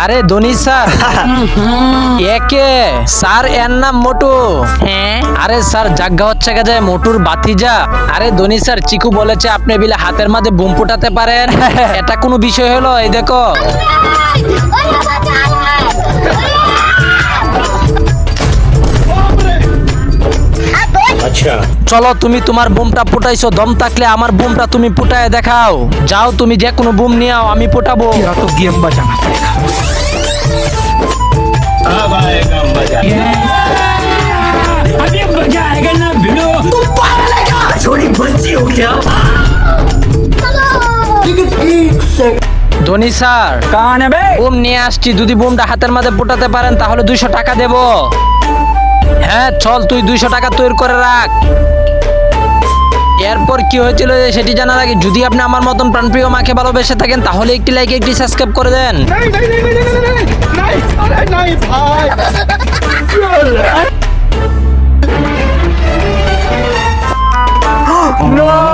আরে ধনী স্যার একে স্যার এর নাম মোটু। হ্যাঁ আরে স্যার জাগ্গা হচ্ছে গেছে মোটুর বাতিজা। আরে ধনী স্যার চিকু বলেছে আপনি বিলে হাতের মাঝে বুম ফুটাতে পারেন। এটা কোনো বিষয় হলো? এই দেখো চলো তুমি তোমার বুমটা ফুটাইছো, দম থাকলে আমার বুমটা তুমি ফুটায় দেখাও। যাও তুমি যে কোনো বুম নিয়ে আও, আমি ফুটাবো। तेरा तो गेम बजाना पड़ेगा। अब आएगा मजा। अभी मजा आएगा ना भिड़ो। छोटी बच्ची हो क्या? ধনী স্যার कहाँ है बे? বুম নিয়ে আসছি, যদি বুমটা হাতের মাঝে ফুটাতে পারেন তাহলে 200 টাকা দেব। হ্যাঁ চল তুই 200 টাকা তৈরি করে রাখ। এরপর কি হয়েছিল সেটি জানার আগে যদি আপনি আমার মতন প্রাণপ্রিয় মাকে ভালোবেসে থাকেন তাহলে একটি লাইক একটি সাবস্ক্রাইব করে দেন। नहीं नहीं नहीं नहीं नहीं नहीं नहीं अरे नहीं भाई। No!